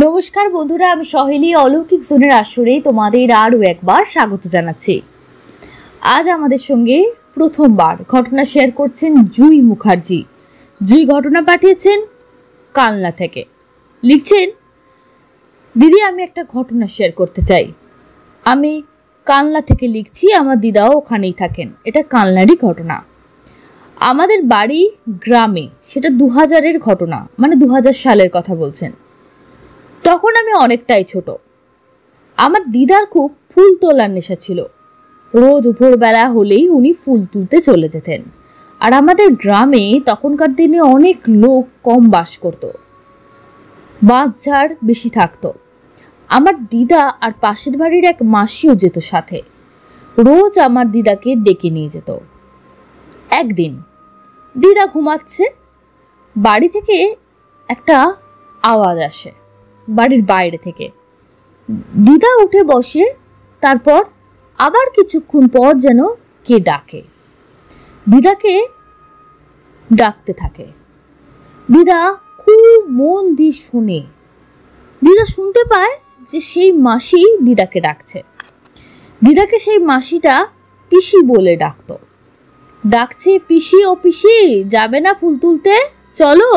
নমস্কার বন্ধুরা, আমি সহেলি অলৌকিক জোনের আসরে তোমাদের আরও একবার স্বাগত জানাচ্ছি। আজ আমাদের সঙ্গে প্রথমবার ঘটনা শেয়ার করছেন জুই মুখার্জি। জুই ঘটনা পাঠিয়েছেন কালনা থেকে। লিখছেন, দিদি আমি একটা ঘটনা শেয়ার করতে চাই। আমি কালনা থেকে লিখছি, আমার দিদাও ওখানেই থাকেন। এটা কালনারই ঘটনা। আমাদের বাড়ি গ্রামে, সেটা 2000-এর ঘটনা, মানে 2000 সালের কথা বলছেন। তখন আমি অনেকটাই ছোট। আমার দিদার খুব ফুল তোলার নেশা ছিল। রোজ উপরবেলা হলেই উনি ফুল তুলতে চলে যেতেন। আর আমাদের গ্রামে তখনকার দিনে অনেক লোক কম বাস করত, বাঁশঝাড় বেশি থাকতো। আমার দিদা আর পাশের বাড়ির এক মাসিও যেত সাথে। রোজ আমার দিদাকে ডেকে নিয়ে যেত। একদিন দিদা ঘুমাচ্ছে, বাড়ি থেকে একটা আওয়াজ আসে, বাড়ির বাইরে থেকে। দিদা উঠে বসে, তারপর আবার কিছুক্ষণ পর যেন কে ডাকে। দিদাকে ডাকতে থাকে। দিদা খুব মন দিয়ে শুনে। দিদা শুনতে পায় যে সেই মাসি দিদাকে ডাকছে। দিদাকে সেই মাসিটা পিসি বলে ডাকতো। ডাকছে, পিসি ও পিসি, যাবে না ফুল তুলতে, চলো।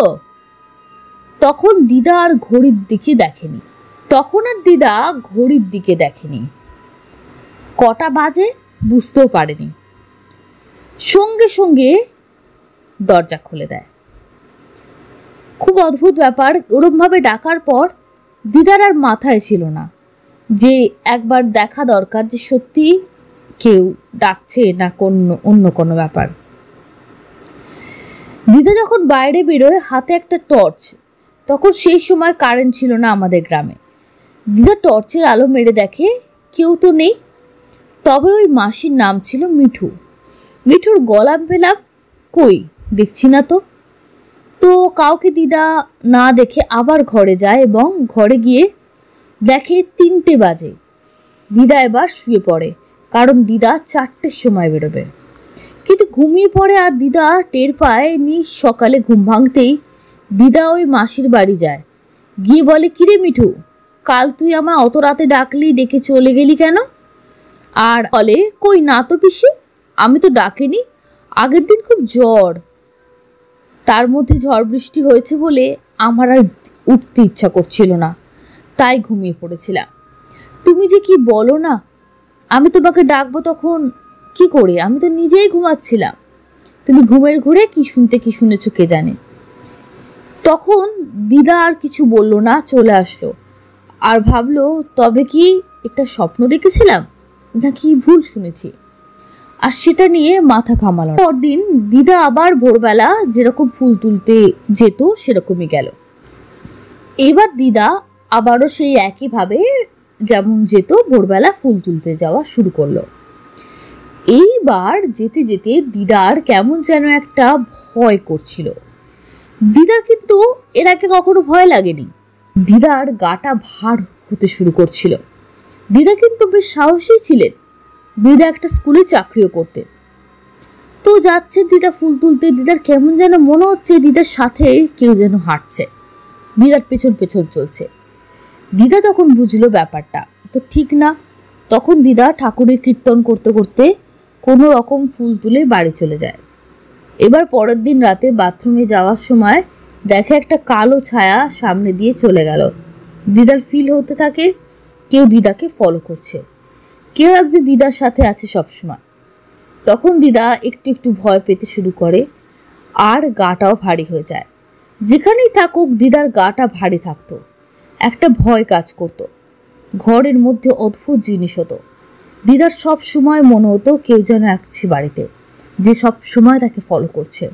তখন দিদা আর ঘড়ির দিকে দেখেনি। কটা বাজে বুঝতেও পারেনি। সঙ্গে সঙ্গে দরজা খুলে দেয়। খুব অদ্ভুত ব্যাপার। ওরমভাবে ডাকার পর দিদার আর মাথায় ছিল না যে একবার দেখা দরকার যে সত্যি কেউ ডাকছে না অন্য কোনো ব্যাপার। দিদা যখন বাইরে বেরোয়, হাতে একটা টর্চ। তখন সেই সময় কারেন্ট ছিল না আমাদের গ্রামে। দিদা টর্চের আলো মেরে দেখে কেউ তো নেই। তবে ওই মাসির নাম ছিল মিঠু। মিঠুর গলা পেলাম, কই দেখছি না তো। তো কাউকে দিদা না দেখে আবার ঘরে যায় এবং ঘরে গিয়ে দেখে 3টে বাজে। দিদা এবার শুয়ে পড়ে, কারণ দিদা 4টের সময় বেরোবে। কিন্তু ঘুমিয়ে পড়ে আর দিদা টের পায় নি। সকালে ঘুম ভাঙতেই দিদা ওই মাসির বাড়ি যায়। গিয়ে বলে, কিরে মিঠু, কাল তুই আমায় অত রাতে ডাকলি, ডেকে চলে গেলি কেন? আর বলে, কই না তো পিসি, আমি তো ডাকিনি। আগের দিন খুব জ্বর, তার মধ্যে ঝড় বৃষ্টি হয়েছে বলে আমার আর উঠতে ইচ্ছা করছিল না, তাই ঘুমিয়ে পড়েছিলাম। তুমি যে কি বলো না, আমি তোমাকে ডাকবো তখন কি করে, আমি তো নিজেই ঘুমাচ্ছিলাম। তুমি ঘুমের ঘুরে কি শুনেছো কে জানে। তখন দিদা আর কিছু বললো না, চলে আসলো। আর ভাবলো, তবে কি একটা স্বপ্ন দেখেছিলাম নাকি ভুল শুনেছি, আর সেটা নিয়ে মাথা ঘামালো। পরদিন দিদা আবার ভোরবেলা যেরকম ফুল তুলতে যেত সেরকমই গেল। এবার দিদা আবারও সেই একইভাবে যেমন যেত, ভোরবেলা ফুল তুলতে যাওয়া শুরু করলো। এইবার যেতে যেতে দিদার কেমন যেন একটা ভয় করছিল। দিদার কিন্তু এর আগে কখনো ভয় লাগেনি। দিদার গাটা ভার হতে শুরু করছিল। দিদা কিন্তু বেশ সাহসী ছিলেন। দিদা একটা স্কুলে চাকরিও করতেন। তো যাচ্ছে দিদা ফুল তুলতে, দিদার কেমন যেন মনে হচ্ছে দিদার সাথে কেউ যেন হাঁটছে, দিদার পেছন পেছন চলছে। দিদা তখন বুঝলো ব্যাপারটা তো ঠিক না। তখন দিদা ঠাকুরের কীর্তন করতে করতে কোনো রকম ফুল তুলে বাড়ি চলে যায়। এবার পরের দিন রাতে বাথরুমে যাওয়ার সময় দেখে একটা কালো ছায়া সামনে দিয়ে চলে গেল। দিদার ফিল হতে থাকে কেউ দিদাকে ফলো করছে, কেউ একজন দিদার সাথে আছে সবসময়। তখন দিদা একটু একটু ভয় পেতে শুরু করে, আর গাটাও ভারী হয়ে যায়। যেখানেই থাকুক দিদার গাটা ভারী থাকতো, একটা ভয় কাজ করত। ঘরের মধ্যে অদ্ভুত জিনিস হতো। দিদার সব সময় মনে হতো কেউ যেন আসছে বাড়িতে, যে সব সময় তাকে ফলো করছে।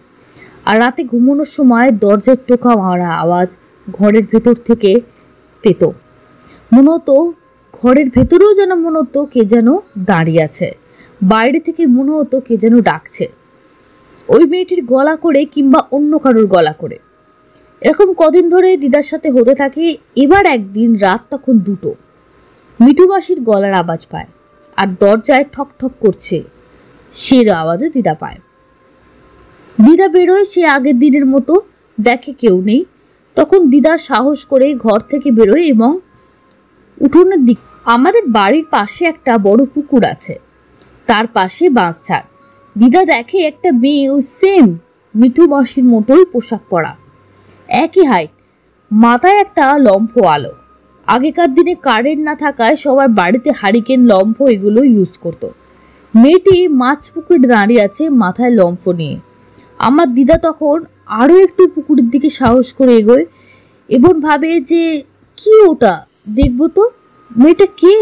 আর রাতে ঘুমানোর সময় দরজার টোকা মারা আওয়াজ ঘরের ভেতর থেকে পেত। মনে হতো ঘরের ভেতরেও যেন মনে হতো কে যেন দাঁড়িয়ে আছে, বাইরে থেকে মনে হতো কে যেন ডাকছে, ওই মেয়েটির গলা করে কিংবা অন্য কারোর গলা করে। এরকম কদিন ধরে দিদার সাথে হতে থাকে। এবার একদিন রাত তখন 2টো, মিঠু মাসির গলার আওয়াজ পায় আর দরজায় ঠক ঠক করছে, সে আওয়াজে দিদা পায়। দিদা বেরোয়, সে আগের দিনের মতো দেখে কেউ নেই। তখন দিদা সাহস করে ঘর থেকে বেরোয় এবং উঠোনের দিক, আমাদের বাড়ির পাশে একটা বড় পুকুর আছে, তার পাশে বাঁশঝাড়। দিদা দেখে একটা মেয়ে ওই সেম মিঠু মাসির মতোই পোশাক পরা, একই হাইট, মাথায় একটা লম্ফ আলো। আগেকার দিনে কারেন্ট না থাকায় সবার বাড়িতে হারিকেন, লম্ফ এগুলো ইউজ করতো। মেয়েটি মাছ পুকুরে দাঁড়িয়ে আছে মাথায় লম্ফ নিয়ে। আমার দিদা তখন আরো একটু পুকুরের দিকে সাহস করে এগোয় এবং ভাবে যে কি ওটা, দেখবো তো মেয়েটা কে,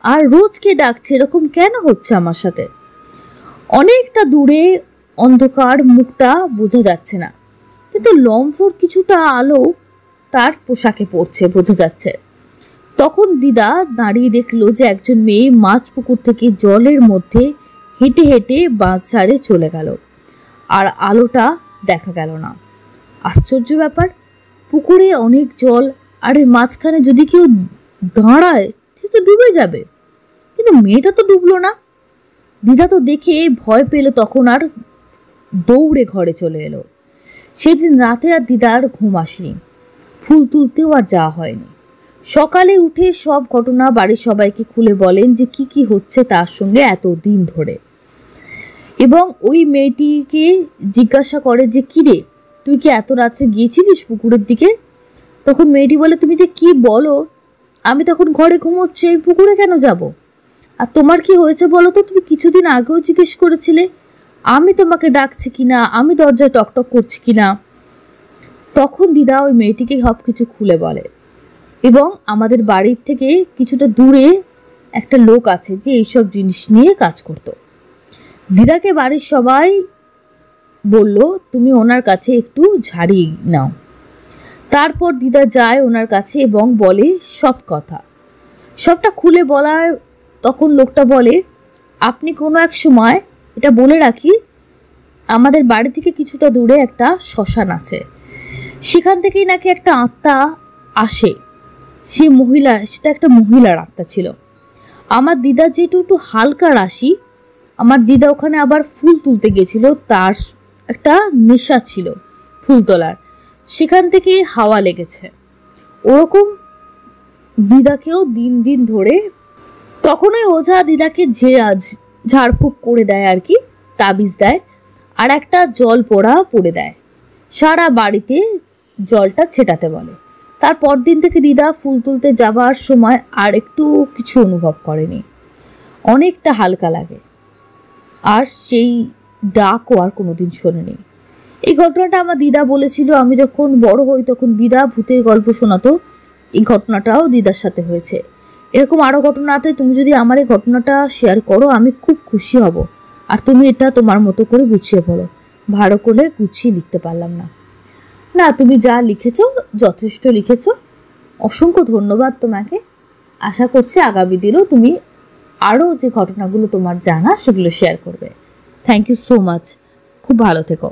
আর রোজ কে ডাকছে, এরকম কেন হচ্ছে আমার সাথে। অনেকটা দূরে অন্ধকার, মুখটা বোঝা যাচ্ছে না, কিন্তু লম্ফর কিছুটা আলো তার পোশাকে পড়ছে, বোঝা যাচ্ছে। তখন দিদা দাঁড়িয়ে দেখলো যে একজন মেয়ে মাছ পুকুর থেকে জলের মধ্যে হেঁটে হেঁটে বাঁশঝাড়ে চলে গেল, আর আলোটা দেখা গেল না। আশ্চর্য ব্যাপার, পুকুরে অনেক জল, আর এর মাঝখানে যদি কেউ দাঁড়ায় সে তো ডুবে যাবে, কিন্তু মেয়েটা তো ডুবলো না। দিদা তো দেখে ভয় পেল, তখন আর দৌড়ে ঘরে চলে এলো। সেদিন রাতে আর দিদার ঘুম আসেনি, ফুল তুলতেও আর যাওয়া হয়নি। সকালে উঠে সব ঘটনা বাড়ির সবাইকে খুলে বলেন যে কি কি হচ্ছে তার সঙ্গে এতদিন ধরে, এবং ওই মেয়েটিকে জিজ্ঞাসা করে যে কিরে, তুই কি এত রাত্রে গিয়েছিলিস পুকুরের দিকে? তখন মেয়েটি বলে, তুমি যে কি বলো, আমি তখন ঘরে ঘুমোচ্ছি, আমি পুকুরে কেন যাব? আর তোমার কি হয়েছে বলো তো, তুমি কিছুদিন আগেও জিজ্ঞেস করেছিলে আমি তোমাকে ডাকছি কিনা, আমি দরজায় টকটক করছি কিনা। তখন দিদা ওই মেয়েটিকে সব কিছু খুলে বলে, এবং আমাদের বাড়ির থেকে কিছুটা দূরে একটা লোক আছে যে এইসব জিনিস নিয়ে কাজ করত। দিদাকে বাড়ির সবাই বলল তুমি ওনার কাছে একটু ঝাড়িয়ে নাও। তারপর দিদা যায় ওনার কাছে এবং বলে সব কথা, সবটা খুলে বলার। তখন লোকটা বলে, আপনি কোনো এক সময়, এটা বলে রাখি, আমাদের বাড়ি থেকে কিছুটা দূরে একটা শ্মশান আছে, সেখান থেকেই নাকি একটা আত্মা আসে। সে মহিলা, সেটা একটা মহিলার আত্মা ছিল। আমার দিদা যেটু একটু হালকা রাশি, আমার দিদা ওখানে আবার ফুল তুলতে গেছিল, তার একটা নেশা ছিল ফুল তোলার, সেখান থেকে হাওয়া লেগেছে ওরকম দিদাকেও দিন দিন ধরে। তখন ওই ওঝা দিদাকে ঝাড়ফুঁক করে দেয় আর কি, তাবিজ দেয়, আর একটা জল পোড়া পড়ে দেয়, সারা বাড়িতে জলটা ছেটাতে বলে। তারপর দিন থেকে দিদা ফুল তুলতে যাবার সময় আর একটু কিছু অনুভব করেনি, অনেকটা হালকা লাগে, আর সেই ডাকও আর কোনোদিন শোনেনি। এই ঘটনাটা আমার দিদা বলেছিল, আমি যখন বড় হই তখন দিদা ভূতের গল্প শোনাতো। এই ঘটনাটাও দিদার সাথে হয়েছে। এরকম আরও ঘটনা আছে, তুমি যদি আমার এই ঘটনাটা শেয়ার করো আমি খুব খুশি হব, আর তুমি এটা তোমার মতো করে গুছিয়ে বলো। ভালো করে গুছিয়ে লিখতে পারলাম না, না তুমি যা লিখেছো যথেষ্ট লিখেছো, অসংখ্য ধন্যবাদ তোমাকে। আশা করছি আগামী দিনেও তুমি আরও যে ঘটনাগুলো তোমার জানা সেগুলো শেয়ার করবে। থ্যাংক ইউ সো মাচ, খুব ভালো থেকো।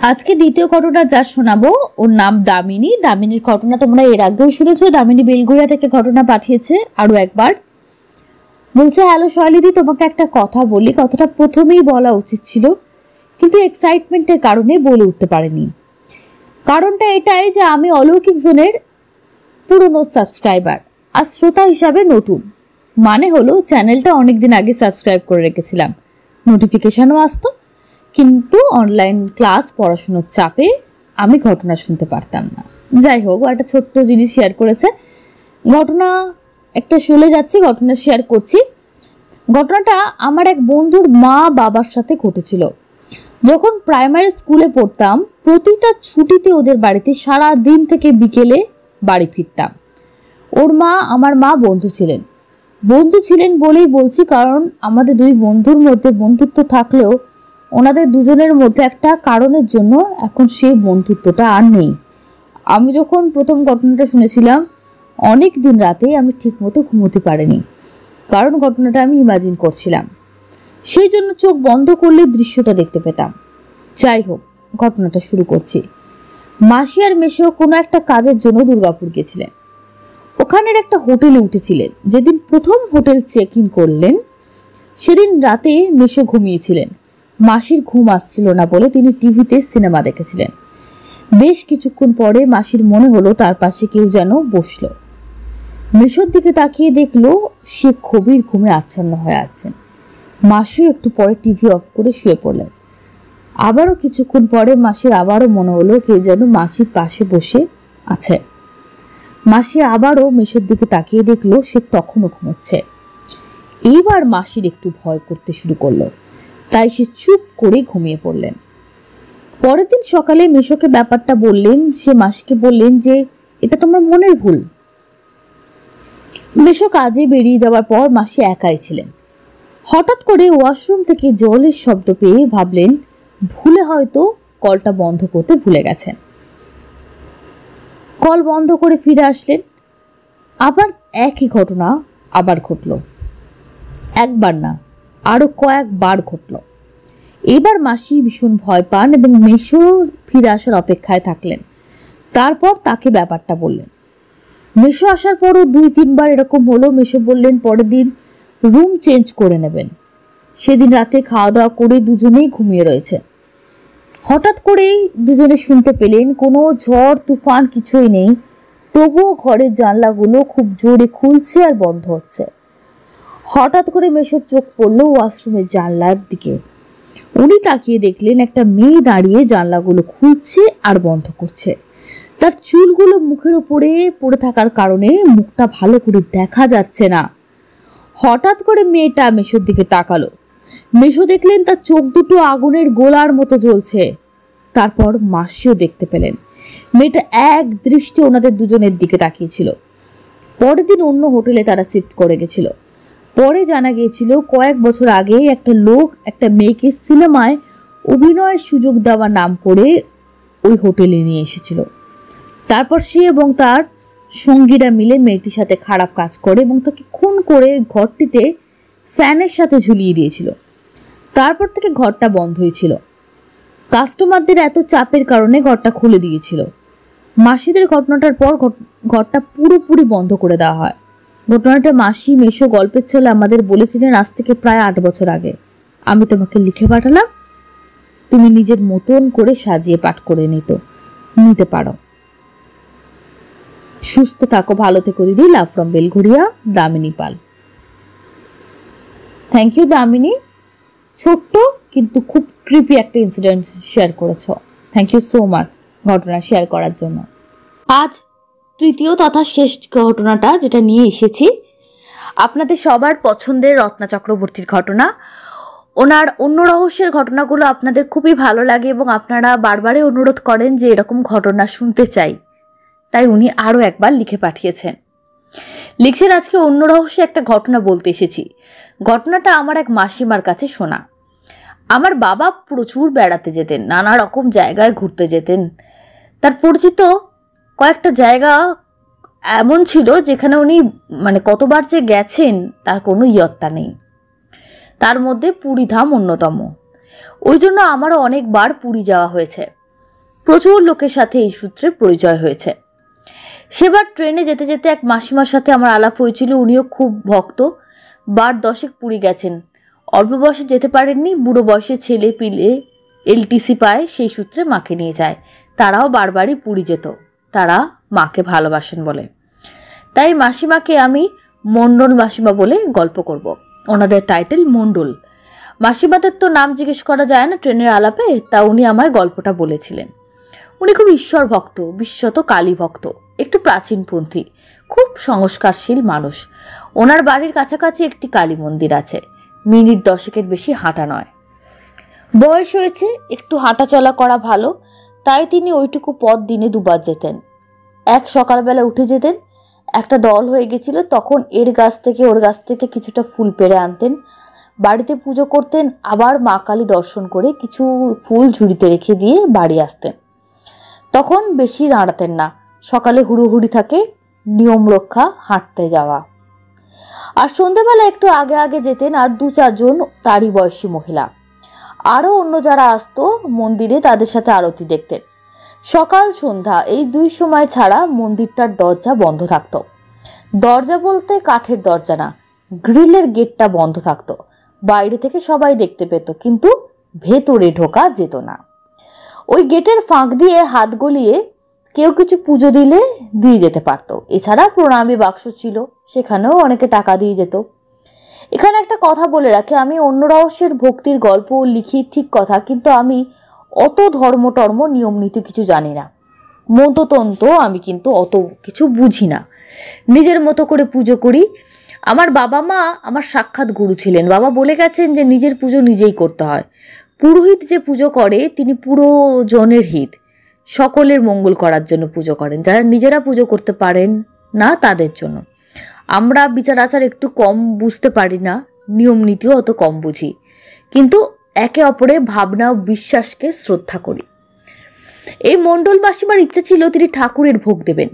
আজকে দ্বিতীয় ঘটনা যা শোনাবো ওর নাম দামিনী। দামিনীর ঘটনা তোমরা এর আগেও শুনেছো, দামিনী বেলগুড়িয়া থেকে ঘটনা পাঠিয়েছে আরো একবার। বলছে, হ্যালো শৈলীদি, তোমাকে একটা কথা বলি, কথাটা প্রথমেই বলা উচিত ছিল কিন্তু এক্সাইটমেন্টের কারণে বলে উঠতে পারিনি। কারণটা এটাই যে আমি অলৌকিক জোনের পুরনো সাবস্ক্রাইবার আর শ্রোতা হিসাবে নতুন, মানে হলো চ্যানেলটা অনেকদিন আগে সাবস্ক্রাইব করে রেখেছিলাম, নোটিফিকেশনও আসতো, কিন্তু অনলাইন ক্লাস পড়াশোনার চাপে আমি ঘটনা শুনতে পারতাম না। যাই হোক, একটা ছোট্ট জিনিস শেয়ার করেছে, ঘটনা একটা শুনে যাচ্ছি, ঘটনা শেয়ার করছি। ঘটনাটা আমার এক বন্ধুর মা বাবার সাথে ঘটেছিল। যখন প্রাইমারি স্কুলে পড়তাম প্রতিটা ছুটিতে ওদের বাড়িতে সারা দিন থেকে বিকেলে বাড়ি ফিরতাম। ওর মা আমার মা বন্ধু ছিলেন বলেই বলছি, কারণ আমাদের দুই বন্ধুর মধ্যে বন্ধুত্ব থাকলেও ওনাদের দুজনের মধ্যে একটা কারণের জন্য এখন সেই বন্ধুত্বটা আর নেই। আমি যখন প্রথম ঘটনাটা শুনেছিলাম অনেক দিন রাতে আমি ঠিক মতো ঘুমোতে পারিনি, কারণ ঘটনাটা আমি ইমাজিন করছিলাম, সেই জন্য চোখ বন্ধ করলে দৃশ্যটা দেখতে পেতাম। যাই হোক, ঘটনাটা শুরু করছি। মাসি আর মেশো কোনো একটা কাজের জন্য দুর্গাপুর গেছিলেন, ওখানের একটা হোটেলে উঠেছিলেন। যেদিন প্রথম হোটেল চেক ইন করলেন সেদিন রাতে মেশো ঘুমিয়েছিলেন। মাসির ঘুম আসছিল না বলে তিনি টিভিতে সিনেমা দেখেছিলেন। বেশ কিছুক্ষণ পরে মাসির মনে হলো তার পাশে কেউ যেন বসলো। মেশোর দিকে তাকিয়ে দেখলো সে গভীর ঘুমে আচ্ছন্ন হয়ে আছেন। মাসিও একটু পরে টিভি অফ করে শুয়ে পড়লেন। আবারও কিছুক্ষণ পরে মাসির আবারও মনে হলো কেউ যেন মাসির পাশে বসে আছে। মাসি আবারও মেশোর দিকে তাকিয়ে দেখলো সে তখনও ঘুমোচ্ছে। এইবার মাসির একটু ভয় করতে শুরু করলো, তাই সে চুপ করে ঘুমিয়ে পড়লেন। পরের দিন সকালে মেশোকে ব্যাপারটা বললেন। সে মাসিকে বললেন যে এটা তোমার মনের ভুল। মেশো কাজে বেরিয়ে যাওয়ার পর মাসি একাই ছিলেন। হঠাৎ করে ওয়াশরুম থেকে জলের শব্দ পেয়ে ভাবলেন ভুলে হয়তো কলটা বন্ধ করতে ভুলে গেছেন। কল বন্ধ করে ফিরে আসলেন। আবার একই ঘটনা আবার ঘটল। একবার না, আরো কয়েকবার ঘটল। এবার মাসি ভীষণ ভয় পান এবং মেশোর ফিরে আসার অপেক্ষায় থাকলেন। তারপর তাকে ব্যাপারটা বললেন। মেশো আসার পরও 2-3 বার এরকম হলো। মেশো বললেন পরের দিন রুম চেঞ্জ করে নেবেন। সেদিন রাতে খাওয়া দাওয়া করে দুজনেই ঘুমিয়ে রয়েছে। হঠাৎ করেই দুজনে শুনতে পেলেন কোনো ঝড় তুফান কিছুই নেই, তবুও ঘরের জানলাগুলো খুব জোরে খুলছে আর বন্ধ হচ্ছে। হঠাৎ করে মেশোর চোখ পড়লো ওয়াশরুমের জানলার দিকে। উনি তাকিয়ে দেখলেন একটা মেয়ে দাঁড়িয়ে জানলাগুলো খুলছে আর বন্ধ করছে। তার চুলগুলো মুখের উপরে পড়ে থাকার কারণে মুখটা ভালো করে দেখা যাচ্ছে না। হঠাৎ করে মেয়েটা মেশোর দিকে তাকালো। মেশো দেখলেন তার চোখ দুটো আগুনের গোলার মতো জ্বলছে। তারপর মাসিও দেখতে পেলেন মেয়েটা এক দৃষ্টি ওনাদের দুজনের দিকে তাকিয়েছিল। পরের দিন অন্য হোটেলে তারা শিফট করে গেছিল। পরে জানা গিয়েছিল কয়েক বছর আগে একটা লোক একটা মেয়েকে সিনেমায় অভিনয়ের সুযোগ দেওয়ার নাম করে ওই হোটেলে নিয়ে এসেছিল। তারপর সে এবং তার সঙ্গীরা মিলে মেয়েটির সাথে খারাপ কাজ করে এবং তাকে খুন করে ঘরটিতে ফ্যানের সাথে ঝুলিয়ে দিয়েছিল। তারপর থেকে ঘরটা বন্ধ হয়েছিল। কাস্টমারদের এত চাপের কারণে ঘরটা খুলে দিয়েছিল। মাসিদের ঘটনাটার পর ঘরটা পুরোপুরি বন্ধ করে দেওয়া হয়। ঘটনাটা মাসি মেশো গল্পের ছলে আমাদের বলেছিলেন আজ থেকে প্রায় 8 বছর আগে। আমি তোমাকে লিখে পাঠালাম, তুমি নিজের মতন করে সাজিয়ে পাঠ করে নিতে পারো। সুস্থ থাকো, ভালো থেকো দিদি। Love from Belgharia, Damini Pal. Thank you Damini, ছোট্ট কিন্তু খুব ক্রিপি একটা ইনসিডেন্ট শেয়ার করেছ। থ্যাংক ইউ সো মাচ ঘটনা শেয়ার করার জন্য। আজ তৃতীয় তথা শেষ ঘটনাটা যেটা নিয়ে এসেছি আপনাদের সবার পছন্দের রত্না চক্রবর্তীর ঘটনা। ওনার অন্য রহস্যের ঘটনাগুলো আপনাদের খুবই ভালো লাগে এবং আপনারা বারবারই অনুরোধ করেন যে এরকম ঘটনা শুনতে চাই, তাই উনি আরও একবার লিখে পাঠিয়েছেন। লিখছেন আজকে অন্য রহস্যে একটা ঘটনা বলতে এসেছি। ঘটনাটা আমার এক মাসিমার কাছে শোনা। আমার বাবা প্রচুর বেড়াতে যেতেন, নানা রকম জায়গায় ঘুরতে যেতেন। তার পরিচিত কয়েকটা জায়গা এমন ছিল যেখানে উনি কতবার যে গেছেন তার কোনো ইয়ত্তা নেই। তার মধ্যে পুরী ধাম অন্যতম। ওই জন্য আমারও অনেকবার পুরী যাওয়া হয়েছে। প্রচুর লোকের সাথে এই সূত্রে পরিচয় হয়েছে। সেবার ট্রেনে যেতে যেতে এক মাসিমার সাথে আমার আলাপ হয়েছিল। উনিও খুব ভক্ত, 10 পুরী গেছেন। অল্প বয়সে যেতে পারেননি, বুড়ো বয়সে ছেলে পিলে এলটিসি পায়, সেই সূত্রে মাকে নিয়ে যায়। তারাও বারবারই পুরী যেত, তারা মাকে ভালোবাসেন বলে। তাই মাসিমাকে আমি মণ্ডল মাসিমা বলে গল্প করব। ওনাদের টাইটেল মণ্ডল। মাসিমাদের তো নাম জিজ্ঞেস করা যায় না ট্রেনের আলাপে, তা উনি আমায় গল্পটা বলেছিলেন। উনি খুব ঈশ্বর ভক্ত, বিশেষত কালী ভক্ত, একটু প্রাচীনপন্থী, খুব সংস্কারশীল মানুষ। ওনার বাড়ির কাছাকাছি একটি কালী মন্দির আছে, মিনিট 10-এর বেশি হাঁটা নয়। বয়স হয়েছে, একটু হাঁটা চলা করা ভালো, তাই তিনি ওইটুকু পথ দিনে 2বার যেতেন। এক সকালবেলা উঠে যেতেন, একটা দল হয়ে গেছিল, তখন এর গাছ থেকে ওর গাছ থেকে কিছুটা ফুল পেড়ে আনতেন, বাড়িতে পুজো করতেন, আবার মা কালী দর্শন করে কিছু ফুল ঝুড়িতে রেখে দিয়ে বাড়ি আসতেন। তখন বেশি দাঁড়াতেন না, সকালে হুড়োহুড়ি থাকে, নিয়ম রক্ষা হাঁটতে যাওয়া। আর সন্ধ্যেবেলা একটু আগে আগে যেতেন আর 2-4 জন তারই বয়সী মহিলা, আরও অন্য যারা আসতো মন্দিরে, তাদের সাথে আরতি দেখতেন। সকাল সন্ধ্যা এই 2 সময় ছাড়া মন্দিরটার দরজা বন্ধ থাকতো। দরজা বলতে কাঠের দরজা না, গ্রিলের গেটটা বন্ধ থাকতো। বাইরে থেকে সবাই দেখতে পেত, কিন্তু ভেতরে ঢোকা যেত না। ওই গেটের ফাঁক দিয়ে হাত গলিয়ে কেউ কিছু পুজো দিলে দিয়ে যেতে পারত। এছাড়া প্রণামী বাক্স ছিল, সেখানেও অনেকে টাকা দিয়ে যেত। এখানে একটা কথা বলে রাখি, আমি অন্য রহস্যের ভক্তির গল্প লিখি ঠিক কথা, কিন্তু আমি অত ধর্ম টর্ম নিয়ম নীতি কিছু জানি না। মন্ত্রতন্ত্র আমি কিন্তু অত কিছু বুঝি না, নিজের মতো করে পুজো করি। আমার বাবা মা আমার সাক্ষাৎ গুরু ছিলেন। বাবা বলে গেছেন যে নিজের পুজো নিজেই করতে হয়। পুরোহিত যে পুজো করে তিনি পুরো জনের হিত, সকলের মঙ্গল করার জন্য পুজো করেন, যারা নিজেরা পুজো করতে পারেন না তাদের জন্য। আমরা বিচার আচার একটু কম বুঝতে পারি না, নিয়ম নীতিও অত কম বুঝি, কিন্তু একে অপরের ভাবনা ও বিশ্বাসকে শ্রদ্ধা করি। এই মণ্ডল মাসিমার ইচ্ছা ছিল তিনি ঠাকুরের ভোগ দেবেন,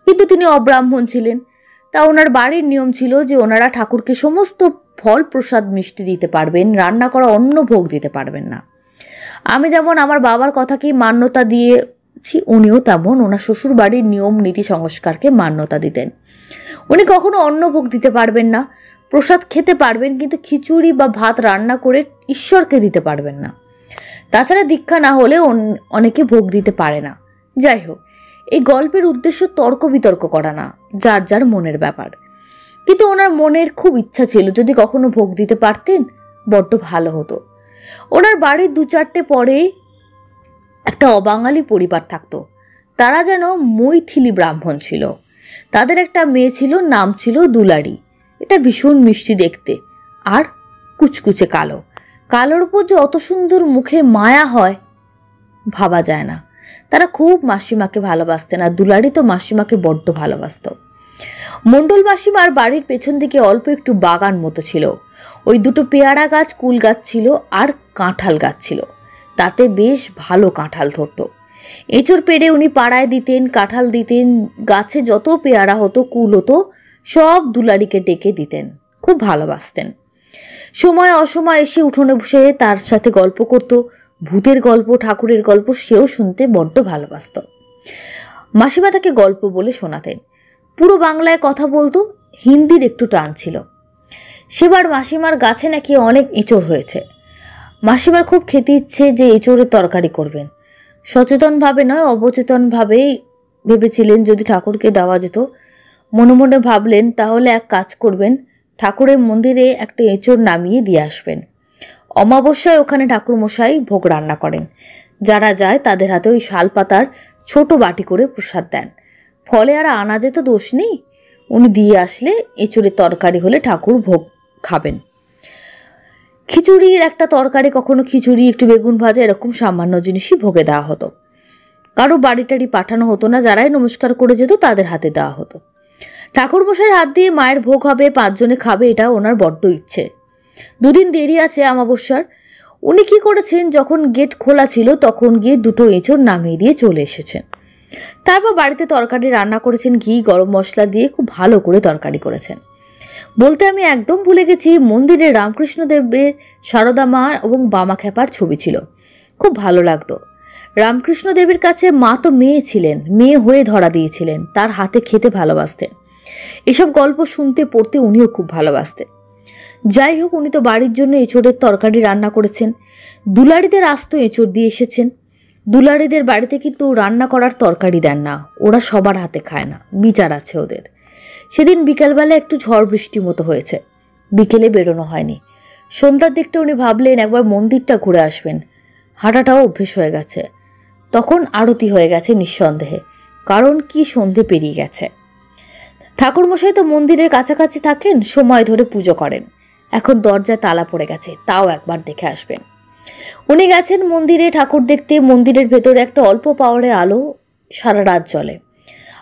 কিন্তু তিনি অব্রাহ্মণ ছিলেন। তা ওনার বাড়ির নিয়ম ছিল যে ওনারা ঠাকুরকে সমস্ত ফল প্রসাদ মিষ্টি দিতে পারবেন, রান্না করা অন্ন ভোগ দিতে পারবেন না। আমি যেমন আমার বাবার কথাকেই মান্যতা দিয়েছি, উনিও তেমন ওনার শ্বশুর বাড়ির নিয়ম নীতি সংস্কারকে মান্যতা দিতেন। উনি কখনো অন্ন ভোগ দিতে পারবেন না, প্রসাদ খেতে পারবেন কিন্তু খিচুড়ি বা ভাত রান্না করে ঈশ্বরকে দিতে পারবেন না। তাছাড়া দীক্ষা না হলে অনেকে ভোগ দিতে পারে না। যাই হোক, এই গল্পের উদ্দেশ্য তর্ক বিতর্ক করা না, যার যার মনের ব্যাপার। কিন্তু ওনার মনের খুব ইচ্ছা ছিল যদি কখনো ভোগ দিতে পারতেন বড্ড ভালো হতো। ওনার বাড়ির 2-4টে পরেই একটা অবাঙালি পরিবার থাকতো। তারা যেন মৈথিলি ব্রাহ্মণ ছিল। তাদের একটা মেয়ে ছিল, নাম ছিল দুলারি। এটা ভীষণ মিষ্টি দেখতে আর কুচকুচে কালো। কালোর উপর যে অত সুন্দর মুখে মায়া হয় ভাবা যায় না। তারা খুব মাসিমাকে ভালোবাসতেন, আর দুলারি তো মাসিমাকে বড্ড ভালোবাসত। মণ্ডল মাসিমার বাড়ির পেছন দিকে অল্প একটু বাগান মতো ছিল। ওই 2টো পেয়ারা গাছ, কুল গাছ ছিল আর কাঁঠাল গাছ ছিল। তাতে বেশ ভালো কাঁঠাল ধরতো। এঁচড় পেড়ে উনি পাড়ায় দিতেন, কাঁঠাল দিতেন। গাছে যত পেয়ারা হতো, কুল হতো, সব দুলারিকে ডেকে দিতেন। খুব ভালোবাসতেন। সময় অসময় এসে উঠোনে বসে তার সাথে গল্প করত। ভূতের গল্প, ঠাকুরের গল্প সেও শুনতে বড্ড ভালোবাসত। মাসিমা তাকে গল্প বলে শোনাতেন। পুরো বাংলায় কথা বলতো, হিন্দির একটু টান ছিল। সেবার মাসিমার গাছে নাকি অনেক এঁচড় হয়েছে। মাসিমার খুব খেতে ইচ্ছে যে এঁচড়ের তরকারি করবেন। সচেতনভাবে নয়, অবচেতনভাবেই ভেবেছিলেন যদি ঠাকুরকে দেওয়া যেত। মনে মনে ভাবলেন তাহলে এক কাজ করবেন, ঠাকুরের মন্দিরে একটা এঁচড় নামিয়ে দিয়ে আসবেন। অমাবস্যায় ওখানে ঠাকুরমশাই ভোগ রান্না করেন। যারা যায় তাদের হাতে ওই শাল পাতার ছোট বাটি করে প্রসাদ দেন। ফলে আর আনাজে তো দোষ নেই। উনি দিয়ে আসলে এঁচড়ের তরকারি হলে ঠাকুর ভোগ খাবেন। খিচুড়ির একটা তরকারি, কখনো খিচুড়ি, একটু বেগুন ভাজা, এরকম সামান্য জিনিসই ভোগে দেওয়া হতো। কারো বাড়ি টাড়ি পাঠানো হতো না, যারাই নমস্কার করে যেত তাদের হাতে দেওয়া হতো। ঠাকুরমশাইয়ের হাত দিয়ে মায়ের ভোগ হবে, 5 জনে খাবে, এটা ওনার বড্ড ইচ্ছে। 2 দিন দেরি আছে অমাবস্যার। উনি কি করেছেন, যখন গেট খোলা ছিল তখন গিয়ে 2টো এঁচড় নামিয়ে দিয়ে চলে এসেছেন। তারপর বাড়িতে তরকারি রান্না করেছেন, ঘি গরম মশলা দিয়ে খুব ভালো করে তরকারি করেছেন। বলতে আমি একদম ভুলে গেছি, মন্দিরে রামকৃষ্ণদেবের, সারদা মা এবং বামা খেপার ছবি ছিল। খুব ভালো লাগতো। রামকৃষ্ণদেবের কাছে মা তো মেয়ে ছিলেন, মেয়ে হয়ে ধরা দিয়েছিলেন, তার হাতে খেতে ভালোবাসতেন। এসব গল্প শুনতে পড়তে উনিও খুব ভালোবাসতেন। যাই হোক, উনি তো বাড়ির জন্য এঁচড়ের তরকারি রান্না করেছেন। দুলারিদের আস্ত এঁচড় দিয়ে এসেছেন। দুলারিদের বাড়িতে কিন্তু রান্না করার তরকারি দেন না, ওরা সবার হাতে খায় না, বিচার আছে ওদের। সেদিন বিকালবেলা একটু ঝড় বৃষ্টি মতো হয়েছে, বিকেলে বেরোনো হয়নি। সন্ধ্যার দিকটা উনি ভাবলেন একবার মন্দিরটা ঘুরে আসবেন। হাঁটাটাও অভ্যেস হয়ে গেছে। তখন আরতি হয়ে গেছে নিঃসন্দেহে, কারণ কি সন্ধে পেরিয়ে গেছে। ঠাকুরমশাই তো মন্দিরের কাছাকাছি থাকেন, সময় ধরে পুজো করেন। এখন দরজায় তালা পড়ে গেছে, তাও একবার দেখে আসবেন। উনি গেছেন মন্দিরে ঠাকুর দেখতে। মন্দিরের ভেতরে একটা অল্প পাওয়ারে আলো সারা রাত জ্বলে,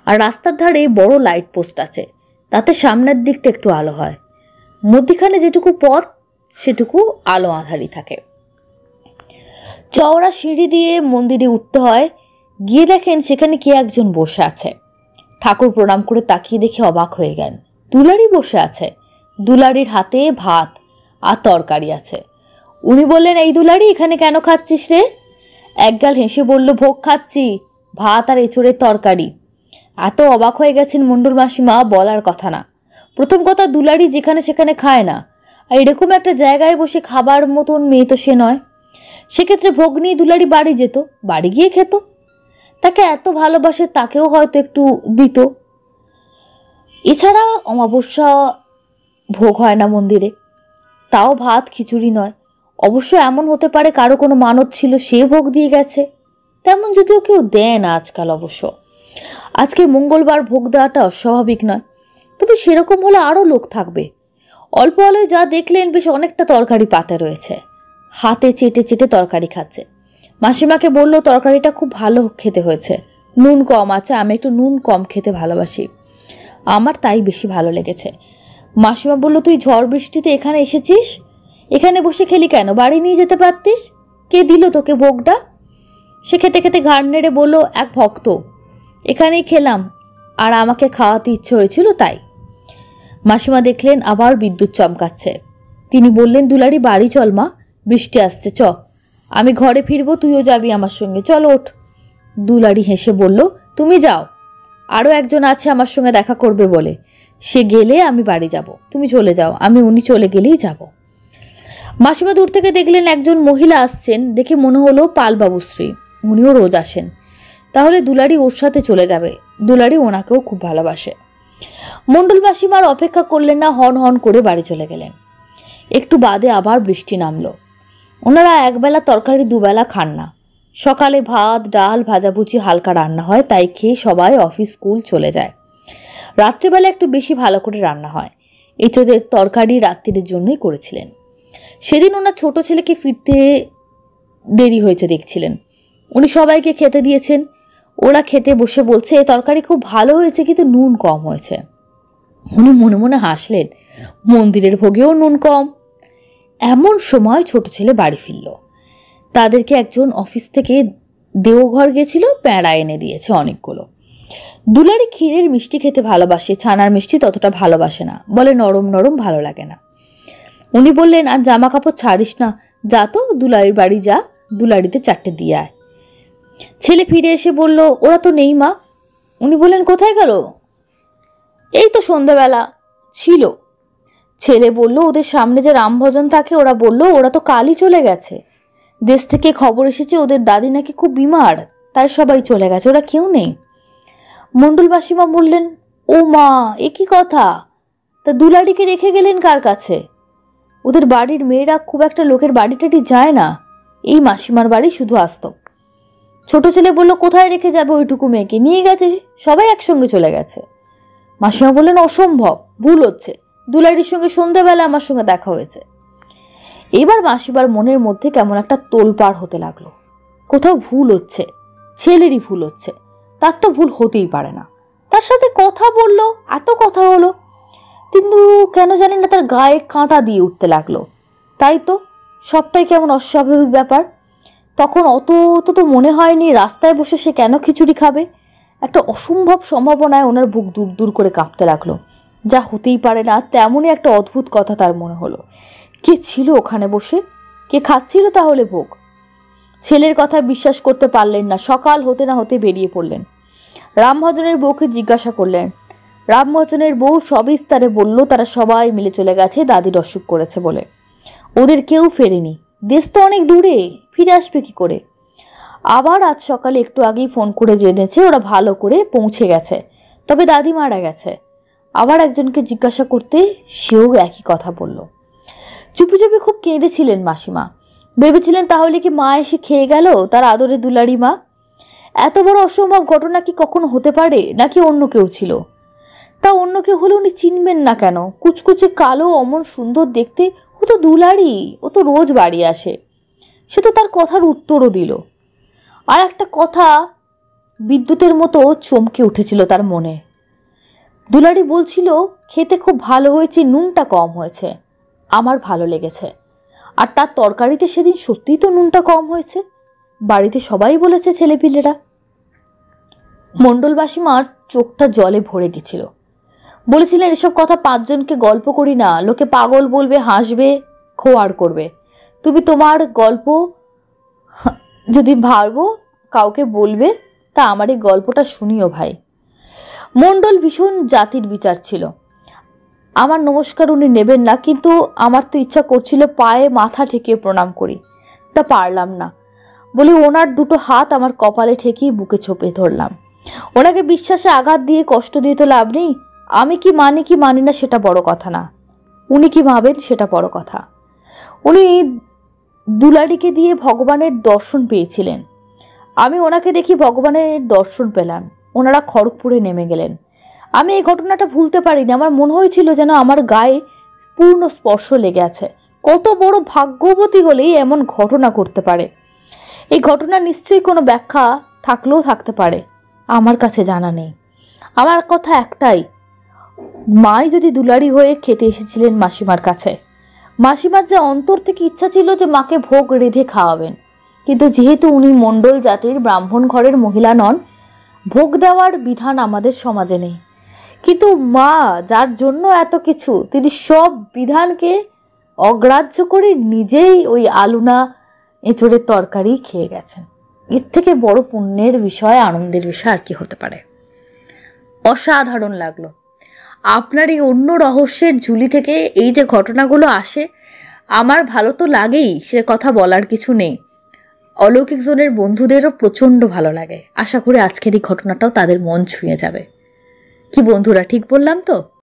আর রাস্তার ধারে বড় লাইট পোস্ট আছে, তাতে সামনের দিকটা একটু আলো হয়। মধ্যখানে যেটুকু পথ সেটুকু আলো আঁধারি থাকে। চওড়া সিঁড়ি দিয়ে মন্দিরে উঠতে হয়। গিয়ে দেখেন সেখানে কে একজন বসে আছে। ঠাকুর প্রণাম করে তাকিয়ে দেখে অবাক হয়ে গেলেন, দুলারি বসে আছে। দুলারির হাতে ভাত আর তরকারি আছে। উনি বললেন, এই দুলারি, এখানে কেন খাচ্ছিস রে? একগাল হেসে বলল, ভোগ খাচ্ছি, ভাত আর এঁচড়ের তরকারি। এত অবাক হয়ে গেছেন মণ্ডল মাসিমা, বলার কথা না। প্রথম কথা, দুলারি যেখানে সেখানে খায় না, আর এরকম একটা জায়গায় বসে খাবার মতন মেয়ে তো সে নয়। সেক্ষেত্রে ভোগ নিয়ে দুলারি বাড়ি যেত, বাড়ি গিয়ে খেত। তাকে এত ভালোবাসে, তাকেও হয়তো একটু দিত। এছাড়া অমাবস্যা ভোগ হয় না মন্দিরে, তাও ভাত খিচুড়ি নয়। অবশ্য এমন হতে পারে কারো কোনো মানত ছিল, সে ভোগ দিয়ে গেছে, তেমন যদিও কেউ দেয় না আজকাল। অবশ্য আজকে মঙ্গলবার ভোগ দেওয়াটা অস্বাভাবিক নয়, তবে সেরকম হলে আরও লোক থাকবে। অল্প আলোয় যা দেখলেন, বেশ অনেকটা তরকারি পাতে রয়েছে, হাতে চেটে চেটে তরকারি খাচ্ছে। মাসিমাকে বলল তরকারিটা খুব ভালো খেতে হয়েছে, নুন কম আছে, আমি একটু নুন কম খেতে ভালোবাসি, আমার তাই বেশি ভালো লেগেছে। মাসিমা বলল, তুই ঝড় বৃষ্টিতে এখানে এসেছিস, এখানে বসে খেলি কেন, বাড়ি নিয়ে যেতে পারতিস। কে দিল তোকে ভোগটা? সে খেতে খেতে ঘাড় নেড়ে বলল, এক ভক্ত, এখানেই খেলাম, আর আমাকে খাওয়াতে ইচ্ছে হয়েছিল তাই। মাসিমা দেখলেন আবার বিদ্যুৎ চমকাচ্ছে। তিনি বললেন, দুলারি বাড়ি চল মা, বৃষ্টি আসছে, চ, আমি ঘরে ফিরবো, তুইও যাবি আমার সঙ্গে, চল ওঠ। দুলারি হেসে বলল, তুমি যাও, আরও একজন আছে আমার সঙ্গে দেখা করবে বলে, সে গেলে আমি বাড়ি যাব, তুমি চলে যাও, আমি উনি চলে গেলেই যাব। মাসিমা দূর থেকে দেখলেন একজন মহিলা আসছেন, দেখে মনে হলো পালবাবুশ্রী, উনিও রোজ আসেন, তাহলে দুলারি ওর সাথে চলে যাবে, দুলারি ওনাকেও খুব ভালোবাসে। মণ্ডল মাসিমার অপেক্ষা করলেন না, হন হন করে বাড়ি চলে গেলেন। একটু বাদে আবার বৃষ্টি নামলো। ওনারা একবেলা তরকারি দুবেলা খান না, সকালে ভাত ডাল ভাজাভুজি হালকা রান্না হয়, তাই খেয়ে সবাই অফিস স্কুল চলে যায়। রাত্রেবেলা একটু বেশি ভালো করে রান্না হয়, এঁচোদের তরকারি রাত্রির জন্যই করেছিলেন। সেদিন ওনার ছোট ছেলেকে ফিরতে দেরি হয়েছে দেখছিলেন, উনি সবাইকে খেতে দিয়েছেন। ওরা খেতে বসে বলছে, এ তরকারি খুব ভালো হয়েছে, কিন্তু নুন কম হয়েছে। উনি মনে মনে হাসলেন, মন্দিরের ভোগেও নুন কম। এমন সময় ছোট ছেলে বাড়ি ফিরল। তাদেরকে একজন অফিস থেকে দেওঘর গেছিল, প্যাঁড়া এনে দিয়েছে অনেকগুলো। দুলারি ক্ষীরের মিষ্টি খেতে ভালোবাসে, ছানার মিষ্টি ততটা ভালোবাসে না, বলে নরম নরম ভালো লাগে না। উনি বললেন, আর জামা কাপড় ছাড়িস না, যা তো দুলারির বাড়ি যা, দুলারিতে 4টে দিয়ে আয়। ছেলে ফিরে এসে বলল, ওরা তো নেই মা। উনি বললেন, কোথায় গেল? এই তো সন্ধ্যাবেলা ছিল। ছেলে বলল, ওদের সামনে যে রামভজন থাকে, ওরা বলল ওরা তো কালই চলে গেছে, দেশ থেকে খবর এসেছে ওদের দাদি নাকি খুব বিমার, তাই সবাই চলে গেছে, ওরা কেউ নেই। মণ্ডল মাসিমা বললেন, ও মা, এ কি কথা, তা দুলারিকে রেখে গেলেন কার কাছে? ওদের বাড়ির মেয়েরা খুব একটা লোকের বাড়ি টাড়ি যায় না, এই মাসিমার বাড়ি শুধু আসতো। ছোট ছেলে বলল, কোথায় রেখে যাবে ওইটুকু মেয়েকে, নিয়ে গেছে, সবাই একসঙ্গে চলে গেছে। মাসিমা বললেন, অসম্ভব, ভুল হচ্ছে, দুলারির সঙ্গে সন্ধ্যাবেলা আমার সঙ্গে দেখা হয়েছে। এবার মাসিবার মনের মধ্যে কেমন একটা তোলপাড় হতে লাগলো, কোথাও ভুল হচ্ছে, ছেলেরই ভুল হচ্ছে, তার তো ভুল হতেই পারে না। তার সাথে কথা বললো, এত কথা হলো, কিন্তু কেন জানেন না তার গায়ে কাঁটা দিয়ে উঠতে লাগলো। তাই তো, সবটাই কেমন অস্বাভাবিক ব্যাপার। তখন অত তো মনে হয়নি রাস্তায় বসে সে কেন খিচুড়ি খাবে। একটা অসম্ভব সম্ভাবনায় ওনার বুক দূর দূর করে কাঁপতে লাগলো, যা হতেই পারে না, তেমনই একটা অদ্ভুত কথা তার মনে হলো। কে ছিল ওখানে বসে, কে খাচ্ছিল তাহলে ভোগ? ছেলের কথা বিশ্বাস করতে পারলেন না, সকাল হতে না হতে বেরিয়ে পড়লেন। রামভজনের বউকে জিজ্ঞাসা করলেন। রামভজনের বউ সবিস্তারে বলল, তারা সবাই মিলে চলে গেছে দাদির অসুখ করেছে বলে, ওদের কেউ ফেরেনি, দেশ তো অনেক দূরে, ফিরে আসবে কি করে? আবার আজ সকালে একটু আগেই ফোন করে জেনেছে ওরা ভালো করে পৌঁছে গেছে, তবে দাদি মারা গেছে। আবার একজনকে জিজ্ঞাসা করতে সেও একই কথা বলল। চুপি চুপি খুব কেঁদেছিলেন মাসিমা, ভেবেছিলেন তাহলে কি মা এসে খেয়ে গেল, তার আদরে দুলারি মা। এত বড় অসম্ভব ঘটনা কি কখনো হতে পারে, নাকি অন্য কেউ ছিল? তা অন্য কেউ হলে উনি চিনবেন না কেন? কুচকুচে কালো, অমন সুন্দর দেখতে, ও তো দুলারি, ও তো রোজ বাড়ি আসে। সে তো তার কথার উত্তরও দিল। আর একটা কথা বিদ্যুতের মতো চমকে উঠেছিল তার মনে। দুলারি বলছিল, খেতে খুব ভালো হয়েছে, নুনটা কম হয়েছে, আমার ভালো লেগেছে। আর তার তরকারিতে সেদিন সত্যিই তো নুনটা কম হয়েছে, বাড়িতে সবাই বলেছে ছেলেপিলেরা। মণ্ডলবাসীমার চোখটা জলে ভরে গেছিল। বলেছিলেন, এসব কথা 5 জনকে গল্প করি না, লোকে পাগল বলবে, হাসবে, খোয়াড় করবে। তুমি তোমার গল্প যদি ভাবো কাউকে বলবে, তা আমার এই গল্পটা শুনিও ভাই। মণ্ডল ভীষণ জাতির বিচার ছিল। আমার নমস্কার উনি নেবেন না, কিন্তু আমার তো ইচ্ছা করছিল পায়ে মাথা ঠেকিয়ে প্রণাম করি। তা পারলাম না বলে ওনার দুটো হাত আমার কপালে ঠেকিয়ে বুকে চোপে ধরলাম। ওনাকে বিশ্বাসে আঘাত দিয়ে কষ্ট দিয়ে তো লাভ নেই। আমি কি মানি না সেটা বড় কথা না, উনি কি ভাবেন সেটা বড় কথা। উনি দুলারিকে দিয়ে ভগবানের দর্শন পেয়েছিলেন, আমি ওনাকে দেখি ভগবানের দর্শন পেলাম। ওনারা খড়গপুরে নেমে গেলেন। আমি এই ঘটনাটা ভুলতে পারিনি। আমার মনে হয়েছিল যেন আমার গায়ে পূর্ণ স্পর্শ লেগে আছে। কত বড় ভাগ্যবতী হলেই এমন ঘটনা করতে পারে। এই ঘটনা নিশ্চয়ই কোনো ব্যাখ্যা থাকলেও থাকতে পারে, আমার কাছে জানা নেই। আমার কথা একটাই, মাই যদি দুলারি হয়ে খেতে এসেছিলেন মাসিমার কাছে, মাসিমার যে অন্তর থেকে ইচ্ছা ছিল যে মাকে ভোগ রেঁধে খাওয়াবেন, কিন্তু যেহেতু উনি মণ্ডল জাতির ব্রাহ্মণ ঘরের মহিলা নন, ভোগ দেওয়ার বিধান আমাদের সমাজে নেই। কিন্তু মা যার জন্য এত কিছু, তিনি সব বিধানকে অগ্রাহ্য করে নিজেই ওই আলুনা এঁচড়ের তরকারি খেয়ে গেছেন। এর থেকে বড় পুণ্যের বিষয়, আনন্দের বিষয় আর কি হতে পারে। অসাধারণ লাগলো। আপনার এই অন্য রহস্যের ঝুলি থেকে এই যে ঘটনাগুলো আসে, আমার ভালো তো লাগেই, সে কথা বলার কিছু নেই। অলৌকিক জনের বন্ধুদেরও প্রচণ্ড ভালো লাগে। আশা করি আজকের এই ঘটনাটাও তাদের মন ছুঁয়ে যাবে। কি বন্ধুরা, ঠিক বললাম তো?